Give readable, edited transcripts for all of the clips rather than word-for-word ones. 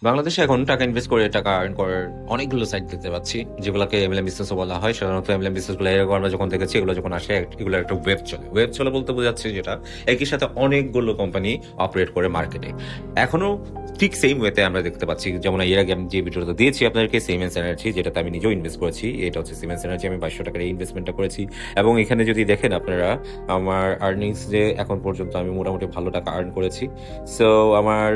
বাংলাদেশে এখন টাকা ইনভেস্ট করে টাকা আর্ন করার অনেকগুলো সাইট দেখতে পাচ্ছি, যেগুলোকে এমএলএম বিজনেস বলা হয়। সাধারণত এমএলএম বিজনেস গুলো এরকম আমরা যখন দেখেছি, এগুলো যখন আসে এগুলো একটা ওয়েব চলে বলতে বোঝাচ্ছে যেটা একই সাথে অনেকগুলো কোম্পানি অপারেট করে মার্কেটে। এখনো ঠিক সেম ওয়েতে আমরা দেখতে পাচ্ছি, যেমন এর আগে আমি যে ভিডিওটা দিয়েছি আপনাদেরকে সিমেন্স এনার্জি, যেটাতে আমি নিজেও ইনভেস্ট করেছি। এটা হচ্ছে সিমেন্স এনার্জি, আমি 2200 টাকার এই ইনভেস্টমেন্টটা করেছি। এবং এখানে যদি দেখেন আপনারা আমার আর্নিংস, যে এখন পর্যন্ত আমি মোটামুটি ভালো টাকা আর্ন করেছি। সো আমার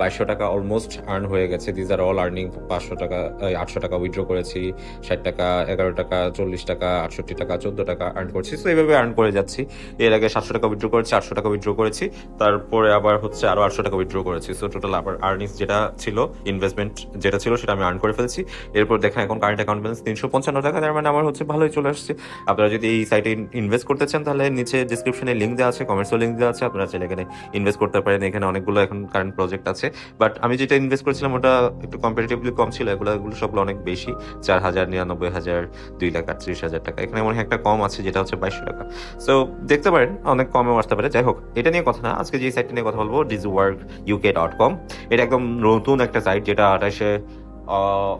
2200 টাকা অলমোস্ট আর্ন হয়ে গেছে। These are all earning. 500 টাকা 800 টাকা উইথড্র করেছি, 60 টাকা, 11 টাকা, 40 টাকা, 68 টাকা, 14 টাকা আর্ন করছি। সো এইভাবে আর্ন করে যাচ্ছি। এর আগে 700 টাকা উইথড্র করেছি, 800 টাকা উইথড্র করেছি, তারপরে আবার হচ্ছে আরো 800 টাকা উইথড্র করেছি। সো টোটাল আবার আর্নিংস যেটা ছিল, ইনভেস্টমেন্ট যেটা ছিল, সেটা আমি আর্ন করে ফেলছি। এরপর দেখেন এখন কারেন্ট অ্যাকাউন্ট ব্যালেন্স 355 টাকা, তার মানে আমার হচ্ছে ভালোই চলে আসছে। আপনারা যদি এই সাইটে ইনভেস্ট করতে চান, তাহলে নিচে ডিসক্রিপশনে লিঙ্ক দেওয়া আছে, কমেন্টসও লিঙ্ক দেওয়া আছে, আপনারা চাইলে এখানে ইনভেস্ট করতে পারেন। এখানে অনেকগুলো এখন কারেন্ট প্রজেক্ট আছে, বাট আমি যেটা ইনভেস্ট করেছিলাম ওটা একটু কম্পারেটিভলি কম ছিল। এগুলো সবগুলো অনেক বেশি, 4,000, 99,000, 2,38,000 টাকা। এখানে মনে হয় একটা কম আছে, যেটা হচ্ছে 2200 টাকা। সো দেখতে পারেন অনেক কমেও আসতে পারে। যাই হোক, এটা নিয়ে কথা না, আজকে যে সাইটটা নিয়ে কথা বলবো, dizworkuk.com। এটা একদম নতুন একটা সাইট, যেটা 28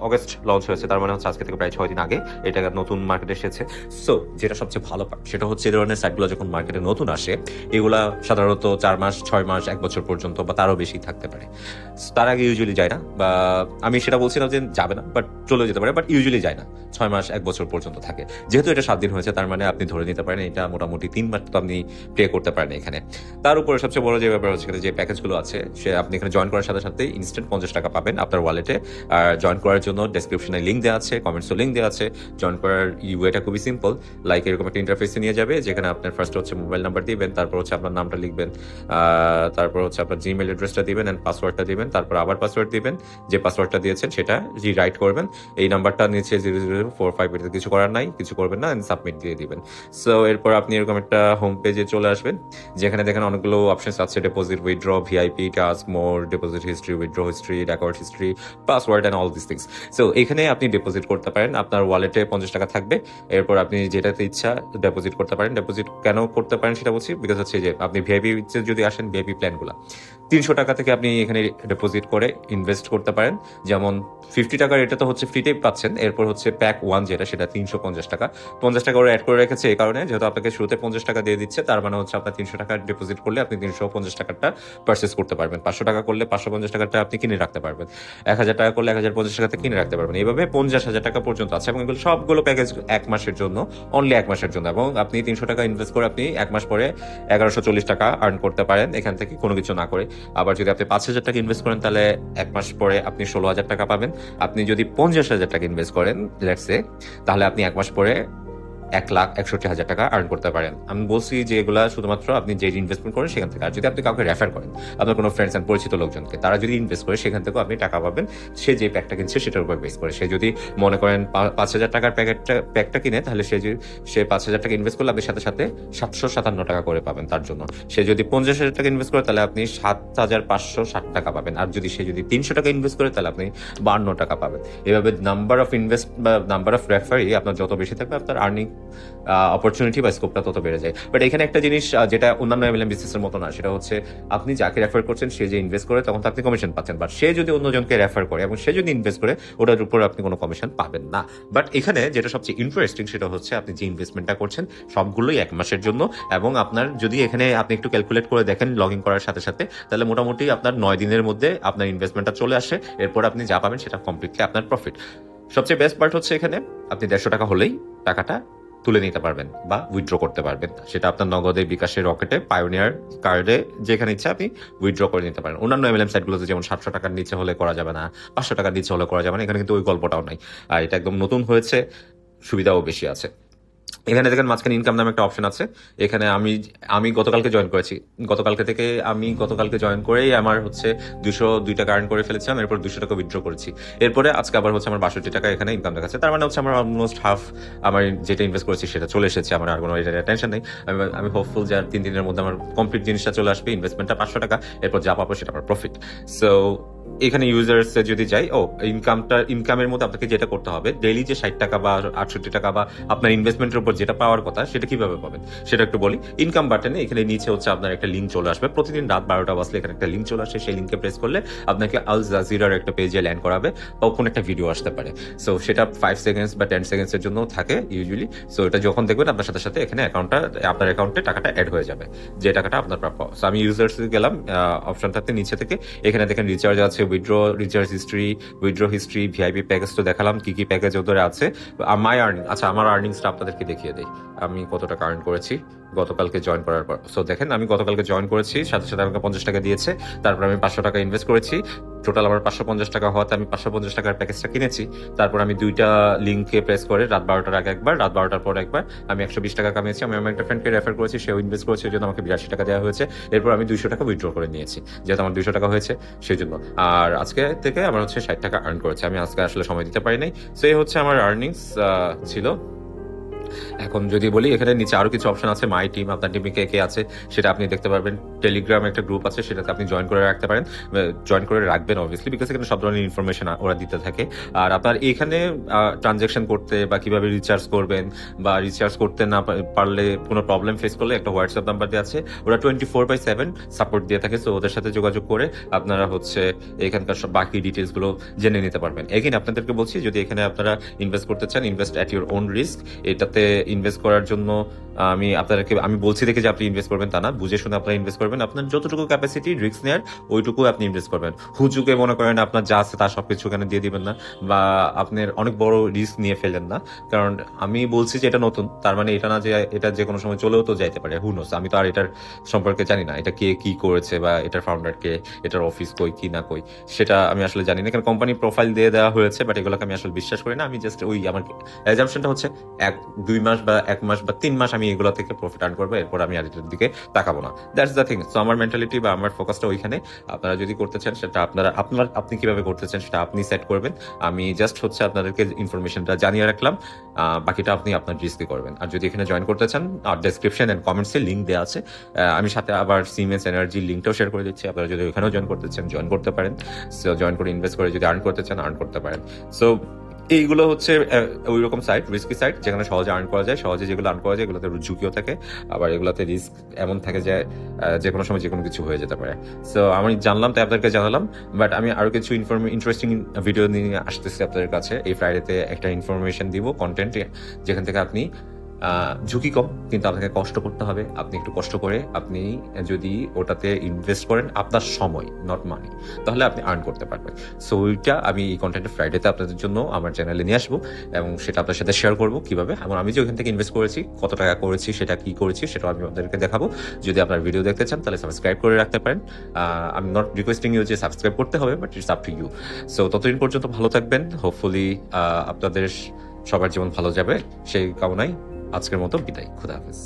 অগস্ট লঞ্চ হয়েছে। তার মানে হচ্ছে আজকে থেকে প্রায় 6 দিন আগে এটা নতুন মার্কেটে এসেছে। সো যেটা সবচেয়ে ভালো পার্ট, সেটা হচ্ছে এই ধরনের সাইটগুলো যখন মার্কেটে নতুন আসে, এগুলা সাধারণত 4 মাস, 6 মাস, 1 বছর পর্যন্ত বা তারও বেশি থাকতে পারে। তার আগে ইউজুয়ালি যায় না, বা আমি সেটা বলছি না যে যাবে না, বাট চলে যেতে পারে, বাট ইউজুয়ালি যায় না। 6 মাস, 1 বছর পর্যন্ত থাকে। যেহেতু এটা 7 দিন হয়েছে, তার মানে আপনি ধরে নিতে পারেন এটা মোটামুটি 3 মাস তো আপনি প্লে করতে পারেন এখানে। তার উপরে সবচেয়ে বড় যে ব্যাপার হচ্ছে, যে প্যাকেজগুলো আছে, সে আপনি এখানে জয়েন করার সাথে সাথে ইনস্ট্যান্ট 50 টাকা পাবেন আপনার ওয়ালেটে। আর জয়েন করার জন্য ডেসক্রিপশনে লিঙ্ক দেওয়া আছে, কমেন্টসও লিঙ্ক দেওয়া আছে। জয়েন করার ওয়েটা খুবই সিম্পল। লাইক এরকম একটা ইন্টারফেসে নিয়ে যাবে, যেখানে আপনার ফার্স্ট হচ্ছে মোবাইল নাম্বার দিবেন, তারপর হচ্ছে আপনার নামটা লিখবেন, তারপর হচ্ছে আপনার জিমেল অ্যাড্রেসটা দিবেন এন্ড পাসওয়ার্ডটা দিবেন, তারপর আবার পাসওয়ার্ড দিবেন। যে পাসওয়ার্ডটা দিয়েছেন সেটা রিরাইট করবেন। এই নাম্বারটা নিচে 0045, এটা কিছু করার নাই, কিছু করবেন না, সাবমিট দিয়ে দিবেন। সো এরপর আপনি এরকম একটা হোম পেজে চলে আসবেন, যেখানে দেখেন অনেকগুলো অপশনস আছে, deposit, withdraw, VIP, task, more, deposit history, withdraw history, record history, password and all this things. So এখানে আপনি ডিপোজিট করতে পারেন, আপনার ওয়ালেটে 50 টাকা থাকবে। এরপর আপনি যেটাতে ইচ্ছা ডিপোজিট করতে পারেন। ডিপোজিট কেন করতে পারেন সেটা বলছি, বিকজ হচ্ছে যে আপনি ভিআইপি যদি আসেন, ভিআইপি প্ল্যানগুলো 300 টাকা থেকে আপনি এখানে ডিপোজিট করে ইনভেস্ট করতে পারেন। যেমন 50 টাকার এটা তো হচ্ছে ফ্রিতেই পাচ্ছেন। এরপর হচ্ছে প্যাক 1 যেটা, সেটা 350 টাকা। 50 টাকা ওরা অ্যাড করে রেখেছে এই কারণে, যেহেতু আপনাকে শুরুতে 50 টাকা দিয়ে দিচ্ছে, তার মানে হচ্ছে আপনার 300 টাকা ডিপোজিট করলে আপনি 350 টাকাটা পারচেস করতে পারবেন। 500 টাকা করলে 550 টাকাটা আপনি কিনে রাখতে পারবেন। 1000 টাকা করলে 1050 টাকাতে কিনে রাখতে পারবেন। এইভাবে 50,000 টাকা পর্যন্ত আছে, এবং এগুলো সবগুলো প্যাকেজ 1 মাসের জন্য, অনলি 1 মাসের জন্য। এবং আপনি 300 টাকা ইনভেস্ট করে আপনি 1 মাস পরে 1140 টাকা আর্ন করতে পারেন এখান থেকে, কোনো কিছু না করে। আবার যদি আপনি 5,000 টাকা ইনভেস্ট করেন, তাহলে 1 মাস পরে আপনি 16,000 টাকা পাবেন। আপনি যদি 50,000 টাকা ইনভেস্ট করেন লেটস সে, তাহলে আপনি 1 মাস পরে 1,61,000 টাকা আর্ন করতে পারেন। আমি বলছি যে এগুলা শুধুমাত্র আপনি যে ইনভেস্টমেন্ট করেন সেখান থেকে। আর যদি আপনি কাউকে রেফার করেন, আপনার কোনো ফ্রেন্ডস এন্ড পরিচিত লোকজনকে, তারা যদি ইনভেস্ট করে, সেখান থেকেও আপনি টাকা পাবেন। সে যে প্যাকটা কিনছে সেটার উপর বেস করে। সে যদি মনে করেন 5,000 টাকার প্যাকটা কিনে, তাহলে সে 5,000 টাকা ইনভেস্ট করলে আপনি সাথে সাথে 757 টাকা করে পাবেন তার জন্য। সে যদি 50,000 টাকা ইনভেস্ট করে, তাহলে আপনি 7,560 টাকা পাবেন। আর সে যদি 300 টাকা ইনভেস্ট করে, তাহলে আপনি 52 টাকা পাবেন। এভাবে নাম্বার অফ ইনভেস্ট বা নাম্বার অফ রেফারি আপনার যত বেশি থাকবে, আপনার আর্নিং অপরচুনিটি বা স্কোপটা তত বেড়ে যায়। বাট এখানে একটা জিনিস যেটা অন্যান্য এমএলএম বিজনেসের মতো না, সেটা হচ্ছে আপনি যাকে রেফার করছেন, সে যে ইনভেস্ট করে, তখন তো আপনি কমিশন পাচ্ছেন। বাট সে যদি অন্যজনকে রেফার করে এবং সে যদি ইনভেস্ট করে, ওটার উপর আপনি কোনো কমিশন পাবেন না। বাট এখানে যেটা সবচেয়ে ইন্টারেস্টিং, সেটা হচ্ছে আপনি যে ইনভেস্টমেন্টটা করছেন সবগুলোই 1 মাসের জন্য। এবং আপনার যদি এখানে আপনি একটু ক্যালকুলেট করে দেখেন লগ ইন করার সাথে সাথে, তাহলে মোটামুটি আপনার 9 দিনের মধ্যে আপনার ইনভেস্টমেন্টটা চলে আসে। এরপর আপনি যা পাবেন সেটা কমপ্লিটলি আপনার প্রফিট। সবচেয়ে বেস্ট পার্ট হচ্ছে, এখানে আপনি 150 টাকা হলেই টাকাটা তুলে নিতে পারবেন বা উইথড্র করতে পারবেন। সেটা আপনার নগদে, বিকাশে, রকেটে, পায়োনিয়ার কার্ডে, যেখানে ইচ্ছা আপনি উইথড্র করে নিতে পারেন। অন্যান্য এমএলএম সাইটগুলোতে যেমন 700 টাকার নিচে হলে করা যাবে না, 500 টাকার নিচে হলে করা যাবে না, এখানে কিন্তু ওই গল্পটাও নাই। আর এটা একদম নতুন হয়েছে, সুবিধাও বেশি আছে। এখানে দেখেন মাঝখানে ইনকাম নামে একটা অপশন আছে। এখানে আমি গতকালকে জয়েন করেছি। গতকালকে জয়েন করেই আমার হচ্ছে 202 টাকা আর্ন করে ফেলেছিলাম। এরপর 200 টাকা উইথড্র করেছি। এরপরে আজকে আবার হচ্ছে আমার 62 টাকা এখানে ইনকাম দেখাচ্ছে। তার মানে হচ্ছে আমার অলমোস্ট হাফ আমার যেটা ইনভেস্ট করেছি সেটা চলে এসেছে। আমার আর কোনো টেনশন নেই। আমি হোপফুল যে 3 দিনের মধ্যে আমার কমপ্লিট জিনিসটা চলে আসবে। ইনভেস্টমেন্টটা 500 টাকা, এরপর যা পাবো সেটা আমার প্রফিট। সো এখানে ইউজার্স যদি যাই, ইনকামের মধ্যে আপনাকে যেটা করতে হবে, ডেইলি যে 60 টাকা বা 68 টাকা বা আপনার ইনভেস্টমেন্টের উপর যেটা পাওয়ার কথা সেটা কিভাবে পাবেন সেটা একটু বলি। ইনকাম বাটনে এখানে নিচে হচ্ছে আপনার একটা লিঙ্ক চলে আসবে, প্রতিদিন রাত 12টা বাজলে এখানে একটা লিঙ্ক চলে আসে, সেই লিঙ্কে প্রেস করলে আপনাকে আল জাজিরার একটা পেজে ল্যান্ড করাবে বা কোনো একটা ভিডিও আসতে পারে। সো সেটা 5 সেকেন্ডস বা 10 সেকেন্ডসের জন্য থাকে ইউজুয়ালি। সো এটা যখন দেখবেন আপনার সাথে সাথে এখানে আপনার অ্যাকাউন্টে টাকাটা অ্যাড হয়ে যাবে, যে টাকাটা আপনার প্রাপ্য। সো আমি ইউজার্সে গেলাম, অপশনটাতে নিচে থেকে এখানে দেখেন রিচার্জ আছে, রিচার্জ হিস্ট্রি, ভিআইপি প্যাকেজ তো দেখালাম কি কি প্যাকেজ ওদের আছে। মাই আর্নিং, আচ্ছা আমার আর্নিংসটা আপনাদেরকে দেখিয়ে দেই, আমি কত টাকা আর্ন করেছি গতকালকে জয়েন করার পর। সো দেখেন আমি গতকালকে জয়েন করেছি, সাথে সাথে আমাকে 50 টাকা দিয়েছে, তারপর আমি 500 টাকা ইনভেস্ট করেছি, টোটাল আমার 550 টাকা হওয়াতে আমি 550 টাকার প্যাকেজটা কিনেছি। তারপর আমি 2টা লিঙ্কে প্রেস করে রাত 12টার আগে একবার, রাত 12টার পর একবার আমি 120 টাকা কামিয়েছি। আমি আমার একটা ফ্রেন্ডকে রেফার করেছি, সেও ইনভেস্ট করেছে, এই জন্য আমাকে 82 টাকা দেওয়া হয়েছে। এরপর আমি 200 টাকা উইথড্র করে নিয়েছি, যেহেতু আমার 200 টাকা হয়েছে সেই জন্য। আর আজকে থেকে আমার হচ্ছে 60 টাকা আর্ন করেছে, আমি আজকে আসলে সময় দিতে পারি নাই। সো এই হচ্ছে আমার আর্নিংস ছিল। এখন যদি বলি এখানে নিচে আরো কিছু অপশন আছে, মাই টিম, আপনার টিমে কে কে আছে সেটা আপনি দেখতে পারবেন। টেলিগ্রাম একটা গ্রুপ আছে, সেটাতে আপনি জয়েন করে রাখতে পারেন, জয়েন করে রাখবেন অবভিয়াসলি, বিকজ এখানে সব ধরনের ইনফরমেশন ওরা দিতে থাকে। আর আপনার এখানে ট্রানজাকশন করতে বা কিভাবে রিচার্জ করবেন বা রিচার্জ করতে না পারলে কোনো প্রবলেম ফেস করলে একটা হোয়াটসঅ্যাপ নাম্বার দিয়ে আছে, ওরা 24/7 সাপোর্ট দিয়ে থাকে। সো ওদের সাথে যোগাযোগ করে আপনারা হচ্ছে এখানকার সব বাকি ডিটেলস গুলো জেনে নিতে পারবেন। এখানে আপনাদেরকে বলছি, যদি এখানে আপনারা ইনভেস্ট করতে চান, invest at your own risk. এটাতে ইনভেস্ট করার জন্য আমি বলছি দেখে যে আপনি ইনভেস্ট করবেন তা না, বুঝে শুনে আপনারা ইনভেস্ট করবেন। আপনার যতটুকু ক্যাপাসিটি রিস্ক নেওয়ার ওইটুকু আপনি ইনভেস্ট করবেন। হুজুকে মনে করেন আপনার যা আছে তা সবকিছু এখানে দিয়ে দিবেন না, বা আপনার অনেক বড় রিস্ক নিয়ে ফেলেন না। কারণ আমি বলছি যে এটা নতুন, তার মানে এটা না যে এটা যে কোনো সময় চলেও তো যাইতে পারে, হু নোস। আমি তো আর এটার সম্পর্কে জানি না, এটা কে কি করেছে বা এটার ফাউন্ডার কে, এটার অফিস কই কি না কই সেটা আমি আসলে জানি না। কারণ কোম্পানি প্রোফাইল দিয়ে দেওয়া হয়েছে, বাট এগুলোকে আমি আসলে বিশ্বাস করি না। আমি জাস্ট আমার অ্যাজাম্পশনটা হচ্ছে 2 মাস বা 1 মাস বা 3 মাস আমি এগুলো থেকে প্রফিট আর্ন করবো, এরপর আমি আর এটার দিকে তাকাবো না। That's the thing. সো আমার মেন্টালিটি বা আমার ফোকাসটা ওইখানে। আপনারা যদি করতে চান সেটা আপনি কিভাবে করতে চান সেটা আপনি সেট করবেন। আমি জাস্ট হচ্ছে আপনাদেরকে ইনফরমেশনটা জানিয়ে রাখলাম, বাকিটা আপনি আপনার রিস্কে করবেন। আর যদি এখানে জয়েন করতে চান, ডেসক্রিপশন এন্ড কমেন্টসে লিঙ্ক দেওয়া আছে, আমি সাথে আবার সিমেন্স এনার্জি লিঙ্কটাও শেয়ার করে দিচ্ছি। আপনারা যদি ওখানেও জয়েন করতে চান জয়েন করতে পারেন। সো জয়েন করে ইনভেস্ট করে যদি আর্ন করতে চান আর্ন করতে পারেন। সো এইগুলো হচ্ছে ওই রকম সাইট, রিস্কি সাইট, যেখানে সহজে আর্ন করা যায়। সহজে যেগুলো আর্ন করা যায় এগুলোতে ঝুঁকিও থাকে, আবার এগুলোতে রিস্ক এমন থাকে যে যে কোনো সময় যে কোনো কিছু হয়ে যেতে পারে। সো আমি জানলাম তাই আপনাদেরকে জানালাম, বাট আমি আরো কিছু ইন্টারেস্টিং ভিডিও নিয়ে আসতেছি আপনাদের কাছে। এই ফ্রাইডেতে একটা ইনফরমেশন দিব, কন্টেন্ট, যেখান থেকে আপনি ঝুঁকি কম কিন্তু আপনাকে কষ্ট করতে হবে। আপনি একটু কষ্ট করে আপনি যদি ওটাতে ইনভেস্ট করেন আপনার সময়, নট মানি, তাহলে আপনি আর্ন করতে পারবেন। সো ওইটা আমি এই কন্টেন্ট ফ্রাইডেতে আপনাদের জন্য আমার চ্যানেলে নিয়ে আসবো এবং সেটা আপনার সাথে শেয়ার করবো কিভাবে। এবং আমি যে ওইখান থেকে ইনভেস্ট করেছি, কত টাকা করেছি, সেটা কি করেছি সেটা আমি আপনাদেরকে দেখাবো। যদি আপনার ভিডিও দেখতে চান তাহলে সাবস্ক্রাইব করে রাখতে পারেন। আমি নট রিকোয়েস্টিং ইউ যে সাবস্ক্রাইব করতে হবে, but it's up to you. So ততদিন পর্যন্ত ভালো থাকবেন। হোপফুলি আপনাদের সবার জীবন ভালো যাবে সেই কামনায় আজকের মতো বিদায়। খুদা হাফেজ।